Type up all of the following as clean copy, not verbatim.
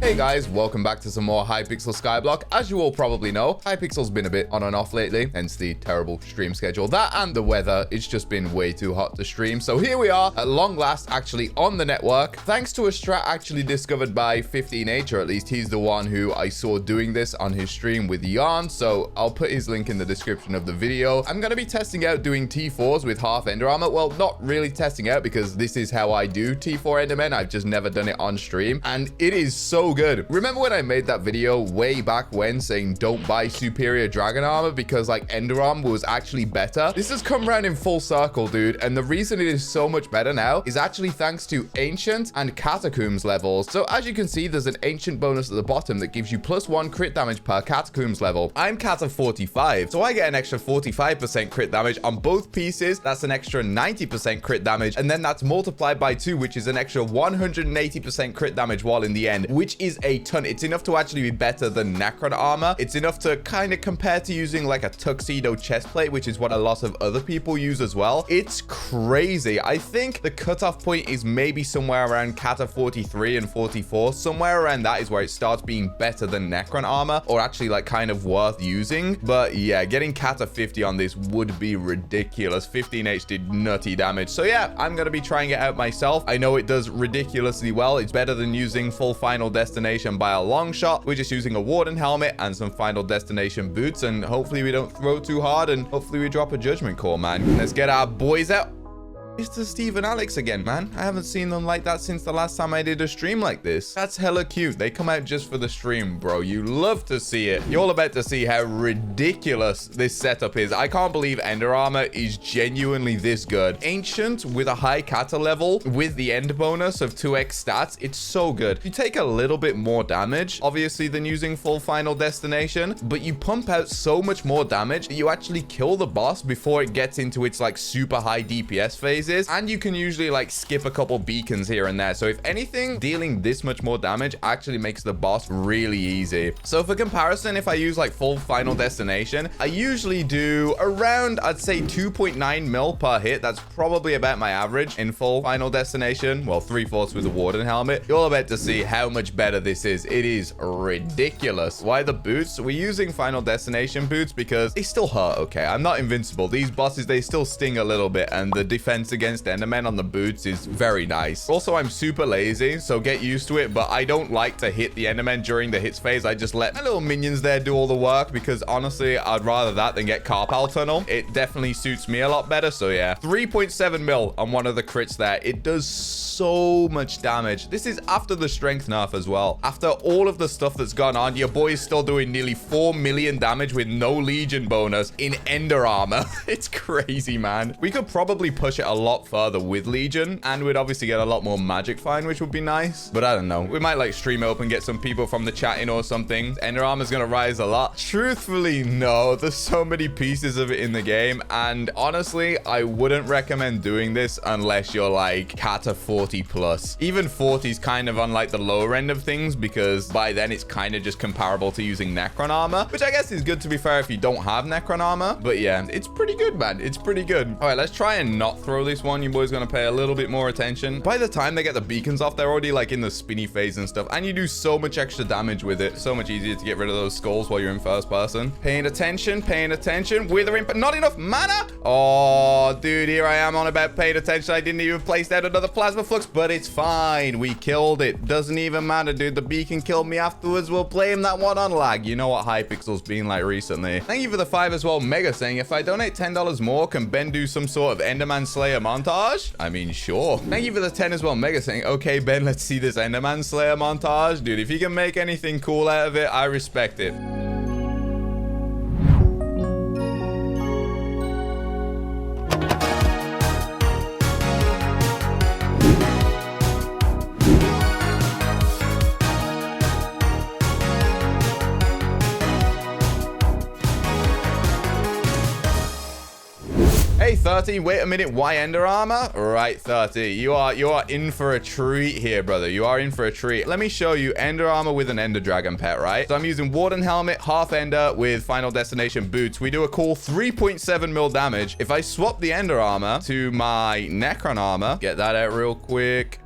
Hey guys, welcome back to some more Hypixel SkyBlock. As you all probably know, Hypixel's been a bit on and off lately, hence the terrible stream schedule. That and the weather, it's just been way too hot to stream. So here we are, at long last, actually on the network, thanks to a strat actually discovered by 15H, or at least he's the one who I saw doing this on his stream with Yarn. So I'll put his link in the description of the video. I'm going to be testing out doing T4s with half Ender Armor. Well, not really testing out because this is how I do T4 Enderman. I've just never done it on stream, and it is so good. Remember when I made that video way back when saying don't buy superior dragon armor because like Ender Armor was actually better? This has come around in full circle, dude, and the reason it is so much better now is actually thanks to ancient and catacombs levels. So as you can see, there's an ancient bonus at the bottom that gives you +1 crit damage per catacombs level. I'm cat of 45, so I get an extra 45% crit damage on both pieces. That's an extra 90% crit damage, and then that's multiplied by 2, which is an extra 180% crit damage while in the end, which is a ton. It's enough to actually be better than Necron armor. It's enough to kind of compare to using like a tuxedo chest plate, which is what a lot of other people use as well. It's crazy. I think the cutoff point is maybe somewhere around Kata 43 and 44. Somewhere around that is where it starts being better than Necron armor, or actually like kind of worth using. But yeah, getting Kata 50 on this would be ridiculous. 15H did nutty damage. So yeah, I'm going to be trying it out myself. I know it does ridiculously well. It's better than using full Final Destination by a long shot. We're just using a Warden helmet and some Final Destination boots, and hopefully we don't throw too hard, and hopefully we drop a Judgment Call, man. Let's get our boys out. It's the Steve and Alex again, man. I haven't seen them like that since the last time I did a stream like this. That's hella cute. They come out just for the stream, bro. You love to see it. You're all about to see how ridiculous this setup is. I can't believe Ender Armor is genuinely this good. Ancient with a high kata level with the end bonus of 2x stats. It's so good. You take a little bit more damage, obviously, than using full Final Destination, but you pump out so much more damage that you actually kill the boss before it gets into its like super high DPS phases. And you can usually like skip a couple beacons here and there. So if anything, dealing this much more damage actually makes the boss really easy. So for comparison, if I use like full Final Destination, I usually do around, I'd say 2.9 mil per hit. That's probably about my average in full Final Destination. Well, 3/4 with the Warden helmet. You're all about to see how much better this is. It is ridiculous. Why the boots? We're using Final Destination boots because they still hurt. Okay, I'm not invincible. These bosses, they still sting a little bit, and the defense against Enderman on the boots is very nice. Also, I'm super lazy, so get used to it, but I don't like to hit the Enderman during the hits phase. I just let my little minions there do all the work because honestly, I'd rather that than get Carpal Tunnel. It definitely suits me a lot better. So yeah, 3.7 mil on one of the crits there. It does so much damage. This is after the strength nerf as well. After all of the stuff that's gone on, your boy is still doing nearly 4 million damage with no Legion bonus in Ender Armor. It's crazy, man. We could probably push it a lot further with Legion, and we'd obviously get a lot more magic fine, which would be nice. But I don't know. We might like stream open, get some people from the chat in or something. Ender Armor is gonna rise a lot. Truthfully, no. There's so many pieces of it in the game, and honestly, I wouldn't recommend doing this unless you're like Kata 40 plus. Even 40 is kind of on like the lower end of things because by then it's kind of just comparable to using Necron armor, which I guess is good to be fair if you don't have Necron armor. But yeah, it's pretty good, man. It's pretty good. All right, let's try and not throw this one. Your boy's gonna pay a little bit more attention. By the time they get the beacons off, they're already like in the spinny phase and stuff, and you do so much extra damage with it. So much easier to get rid of those skulls while you're in first person. Paying attention, withering, but not enough mana. Oh, dude, here I am on about paying attention. I didn't even place down another plasma flux, but it's fine. We killed it. Doesn't even matter, dude. The beacon killed me afterwards. We'll blame that one on lag. You know what Hypixel's been like recently. Thank you for the 5 as well. Mega saying, if I donate $10 more, can Ben do some sort of Enderman Slayer montage? I mean, sure. Thank you for the 10 as well. Mega saying, okay, Ben, let's see this Enderman Slayer montage. Dude, if you can make anything cool out of it, I respect it. Hey 30, wait a minute, why Ender Armor? Right, 30, you are in for a treat here, brother. You are in for a treat. Let me show you Ender Armor with an Ender Dragon pet, right? So I'm using Warden Helmet, half Ender with Final Destination boots. We do a cool 3.7 mil damage. If I swap the Ender Armor to my Necron Armor, get that out real quick.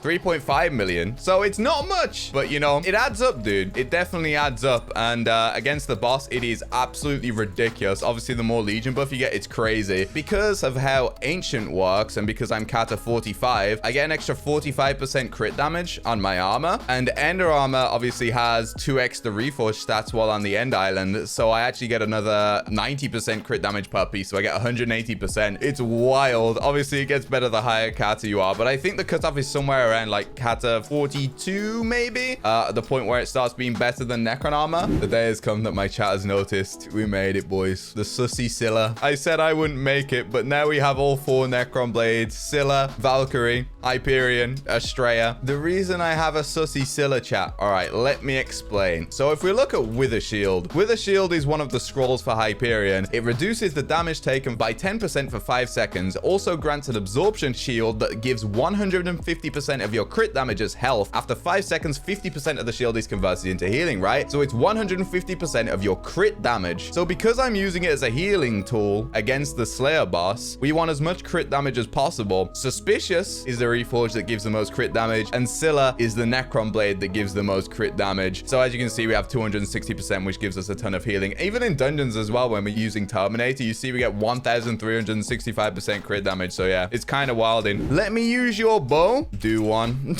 3.5 million. So it's not much, but you know, it adds up, dude. It definitely adds up. And against the boss, it is absolutely ridiculous. Obviously, the more Legion buff you get, it's crazy. Because of how Ancient works and because I'm Kata 45, I get an extra 45% crit damage on my armor. And Ender armor obviously has 2x the Reforged stats while on the End Island. So I actually get another 90% crit damage per piece. So I get 180%. It's wild. Obviously, it gets better the higher Kata you are. But I think the cutoff is somewhere around like Kata 42, maybe? At the point where it starts being better than Necron armor. The day has come that my chat has noticed. We made it, boys. The sussy Scylla. I said I wouldn't make it, but now we have all 4 Necron blades. Scylla, Valkyrie, Hyperion, Astrea. The reason I have a sussy Scylla, chat. All right, let me explain. So if we look at Wither Shield. Wither Shield is one of the scrolls for Hyperion. It reduces the damage taken by 10% for 5 seconds. Also grants an absorption shield that gives 150% of your crit damage as health. After 5 seconds, 50% of the shield is converted into healing, right? So it's 150% of your crit damage. So because I'm using it as a healing tool against the Slayer boss, we want as much crit damage as possible. Suspicious is the Reforged that gives the most crit damage, and Scylla is the Necron blade that gives the most crit damage. So as you can see, we have 260%, which gives us a ton of healing. Even in dungeons as well, when we're using Terminator, you see we get 1,365% crit damage. So yeah, it's kind of wilding. Let me use your bow. Do one.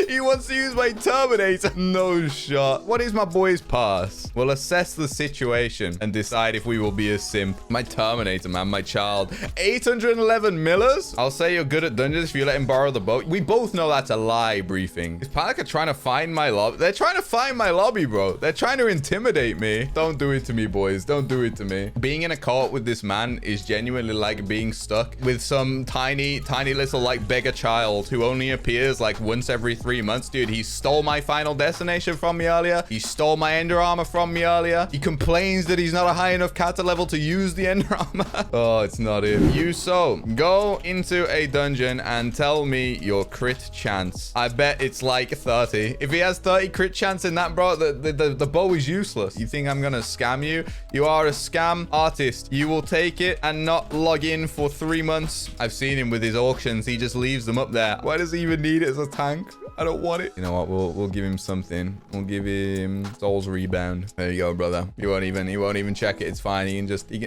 He wants to use my Terminator. No shot. What is my boy's pass? We'll assess the situation and decide if we will be a simp. My Terminator, man. My child. 811 millers? I'll say you're good at dungeons if you let him borrow the boat. We both know that's a lie, Briefing. Is Panica trying to find my lobby? They're trying to find my lobby, bro. They're trying to intimidate me. Don't do it to me, boys. Don't do it to me. Being in a co-op with this man is genuinely like being stuck with some tiny little like beggar child who only appears like once every 3 months. Dude, he stole my final destination from me earlier. He stole my Ender armor from me earlier. He complains that he's not a high enough Kata level to use the Ender armor. Oh, it's not him. Yuso, go into a dungeon and tell me your crit chance. I bet it's like 30. If he has 30 crit chance in that, bro, the bow is useless. You think I'm gonna scam you? You are a scam artist. You will take it and not log in for 3 months. I've seen him with his auctions. He just leaves them up there. Why does he even need it as a tank? I don't want it. You know what? We'll give him something. We'll give him Soul's Rebound. There you go, brother. He won't even check it. It's fine.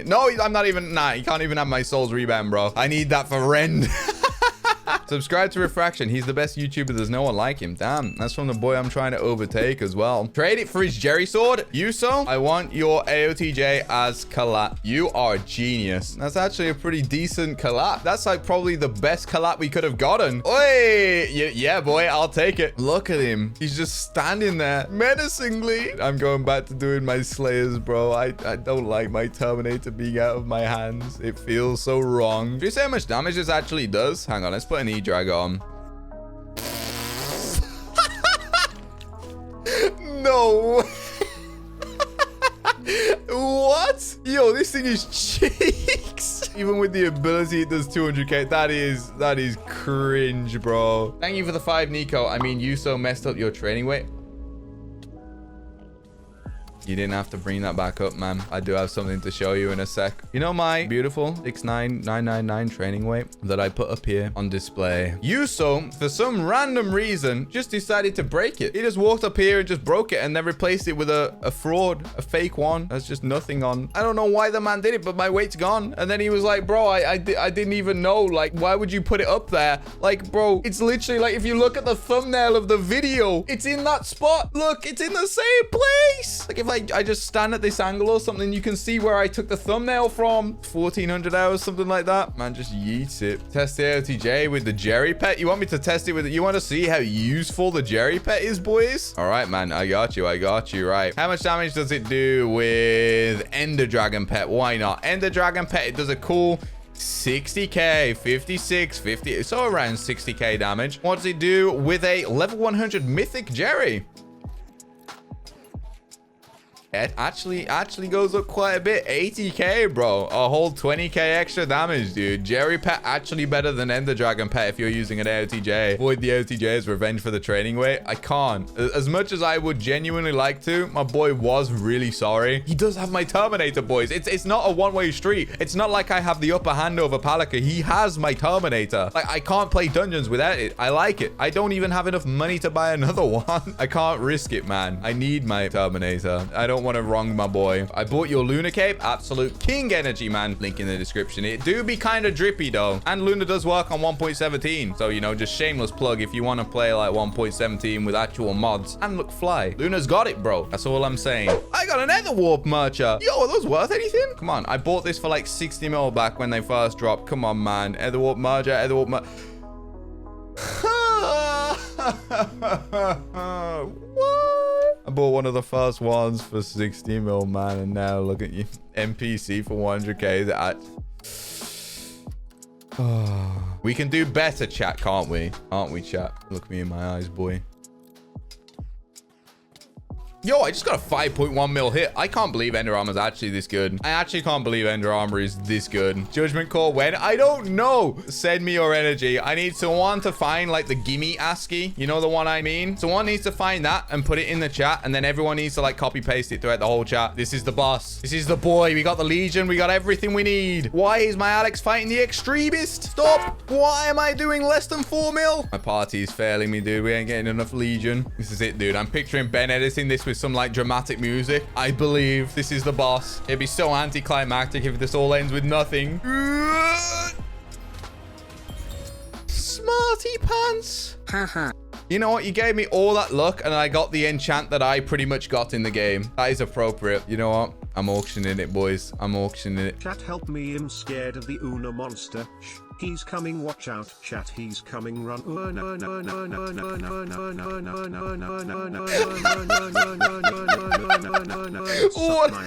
No, I'm not even. Nah, he can't even have my Soul's Rebound, bro. I need that for rent. Subscribe to Refraction. He's the best YouTuber. There's no one like him. Damn, that's from the boy I'm trying to overtake as well. Trade it for his Jerry sword. Yuso, I want your AOTJ as Kalat. You are a genius. That's actually a pretty decent Kalat. That's like probably the best Kalat we could have gotten. Oi! Yeah, boy, I'll take it. Look at him. He's just standing there menacingly. I'm going back to doing my Slayers, bro. I don't like my Terminator being out of my hands. It feels so wrong. Do you see how much damage this actually does? Hang on, let's put an E-Drag on. No. What? Yo, this thing is cheeks. Even with the ability, it does 200k. That is cringe, bro. Thank you for the 5, Nico. I mean, you so messed up your training weight. You didn't have to bring that back up, man. I do have something to show you in a sec. You know my beautiful 69999 training weight that I put up here on display? Yuso, for some random reason, just decided to break it. He just walked up here and just broke it and then replaced it with a fraud, a fake one. That's just nothing on. I don't know why the man did it, but my weight's gone. And then he was like, bro, I didn't even know. Like, why would you put it up there? Like, bro, it's literally like if you look at the thumbnail of the video, it's in that spot. Look, it's in the same place. Like if I just stand at this angle or something, you can see where I took the thumbnail from. 1400 hours, something like that. Man, just yeets it. Test the AOTJ with the Jerry Pet. You want me to test it with it? You want to see how useful the Jerry Pet is, boys? All right, man. I got you. Right. How much damage does it do with Ender Dragon Pet? Why not? Ender Dragon Pet, it does a cool 60k, 56, 50, so around 60k damage. What does it do with a level 100 Mythic Jerry? It actually goes up quite a bit. 80k, bro. A whole 20k extra damage, dude. Jerry pet actually better than Ender Dragon pet if you're using an AOTJ. Avoid the OTJ's revenge for the training weight. I can't. As much as I would genuinely like to, my boy was really sorry. He does have my Terminator, boys. It's not a one-way street. It's not like I have the upper hand over Palika. He has my Terminator. Like, I can't play dungeons without it. I like it. I don't even have enough money to buy another one. I can't risk it, man. I need my Terminator. I don't want to wrong my boy. I bought your Luna cape. Absolute king energy, man. Link in the description. It do be kind of drippy, though. And Luna does work on 1.17. So, you know, just shameless plug if you want to play like 1.17 with actual mods and look fly. Luna's got it, bro. That's all I'm saying. I got an Nether Warp mercher. Yo, are those worth anything? Come on. I bought this for like 60 mil back when they first dropped. Come on, man. Nether Warp mercher. Nether Warp mercher. What? I bought one of the first ones for 60 mil, man, and now look at you. NPC for 100k. We can do better, chat, can't we? Aren't we, chat? Look me in my eyes, boy. Yo, I just got a 5.1 mil hit. I can't believe Ender Armor is actually this good. I actually can't believe Ender Armor is this good. Judgment Call when? I don't know. Send me your energy. I need someone to find like the gimme ASCII. You know the one I mean? Someone needs to find that and put it in the chat. And then everyone needs to like copy paste it throughout the whole chat. This is the boss. This is the boy. We got the Legion. We got everything we need. Why is my Alex fighting the extremist? Stop. Why am I doing less than 4 mil? My party is failing me, dude. We ain't getting enough Legion. This is it, dude. I'm picturing Ben editing this with some like dramatic music. I believe this is the boss. It'd be so anticlimactic if this all ends with nothing. Smarty pants. Haha. You know what? You gave me all that luck and I got the enchant that I pretty much got in the game. That is appropriate. You know what? I'm auctioning it, boys. I'm auctioning it. Chat, help me. I'm scared of the Una monster. Shh. He's coming. Watch out. Chat, he's coming. Run. Suck my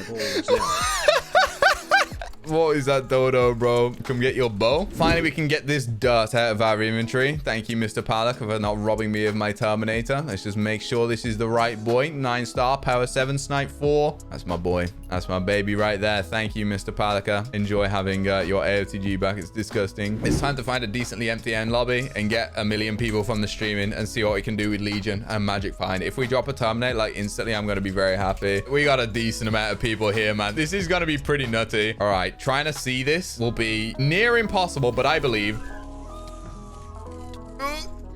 balls, yeah. What is that, Dodo, bro? Come get your bow. Finally, we can get this dirt out of our inventory. Thank you, Mr. Palak, for not robbing me of my Terminator. Let's just make sure this is the right boy. 9-star, power 7, snipe 4. That's my boy. That's my baby right there. Thank you, Mr. Palaka. Enjoy having your AOTG back. It's disgusting. It's time to find a decently empty end lobby and get a million people from the streaming and see what we can do with Legion and Magic Find. If we drop a Terminator, like instantly, I'm going to be very happy. We got a decent amount of people here, man. This is going to be pretty nutty. All right. Trying to see this will be near impossible, but I believe.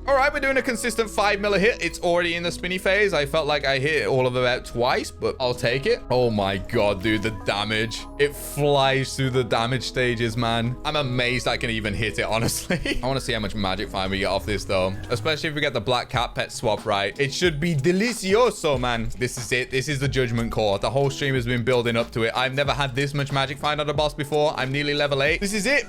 All right, we're doing a consistent 5 mil hit. It's already in the spinny phase. I felt like I hit it all of about twice, but I'll take it. Oh my god, dude, the damage. It flies through the damage stages, man. I'm amazed I can even hit it, honestly. I want to see how much magic find we get off this, though. Especially if we get the black cat pet swap right. It should be delicioso, man. This is it. This is the judgment core. The whole stream has been building up to it. I've never had this much magic find on a boss before. I'm nearly level 8. This is it.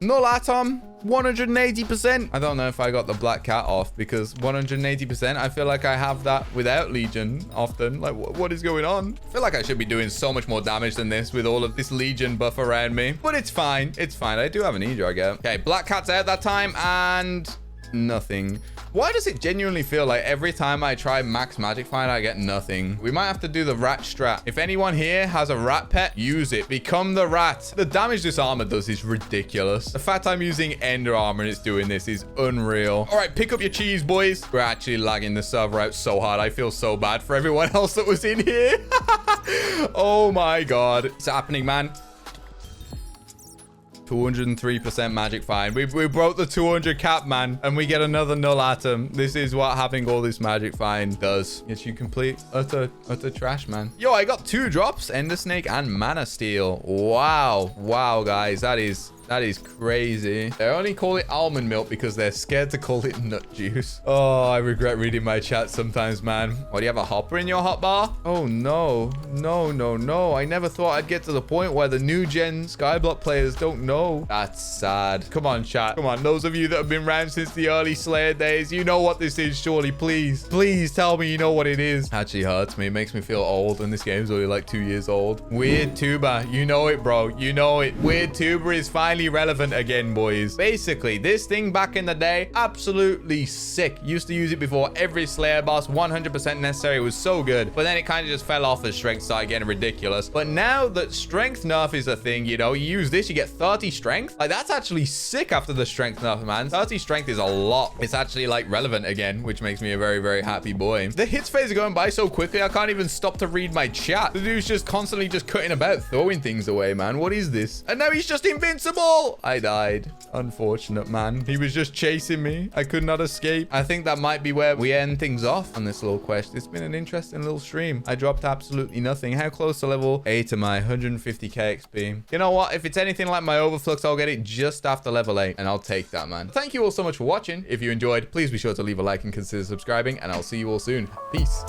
Null atom, 180%. I don't know if I got the black cat off because 180%, I feel like I have that without Legion often. Like, what is going on? I feel like I should be doing so much more damage than this with all of this Legion buff around me. But it's fine. It's fine. I do have an E-drag out. Okay, black cat's out that time and nothing. Why does it genuinely feel like every time I try max magic find, I get nothing? We might have to do the rat strat. If anyone here has a rat pet, use it. Become the rat. The damage this armor does is ridiculous. The fact I'm using Ender Armor and it's doing this is unreal. All right, pick up your cheese, boys. We're actually lagging the server out so hard. I feel so bad for everyone else that was in here. Oh my god. It's happening, man. 203% magic find. We broke the 200 cap, man, and we get another null atom. This is what having all this magic find does. Yes, you complete utter trash, man. Yo, I got 2 drops, Ender Snake and Mana Steel. Wow, guys, that is crazy. They only call it almond milk because they're scared to call it nut juice. Oh, I regret reading my chat sometimes, man. What, do you have a hopper in your hotbar? Oh, no. I never thought I'd get to the point where the new gen SkyBlock players don't know. That's sad. Come on, chat. Come on. Those of you that have been around since the early Slayer days, you know what this is, surely. Please tell me you know what it is. Actually hurts me. It makes me feel old, and this game's only like 2 years old. Weird Tuber. You know it, bro. You know it. Weird Tuber is finally finally relevant again, boys. Basically, this thing back in the day, absolutely sick. Used to use it before every Slayer boss, 100% necessary. It was so good. But then it kind of just fell off as strength started getting ridiculous. But now that strength nerf is a thing, you know, you use this, you get 30 strength. Like, that's actually sick after the strength nerf, man. 30 strength is a lot. It's actually, like, relevant again, which makes me a very, very happy boy. The hits phase are going by so quickly, I can't even stop to read my chat. The dude's just constantly just cutting about, throwing things away, man. What is this? And now he's just invincible. I died. Unfortunate, man. He was just chasing me. I could not escape. I think that might be where we end things off on this little quest. It's been an interesting little stream. I dropped absolutely nothing. How close to level 8 am I? 150k XP. You know what? If it's anything like my overflux, I'll get it just after level 8, and I'll take that, man. Thank you all so much for watching. If you enjoyed, please be sure to leave a like and consider subscribing, and I'll see you all soon. Peace.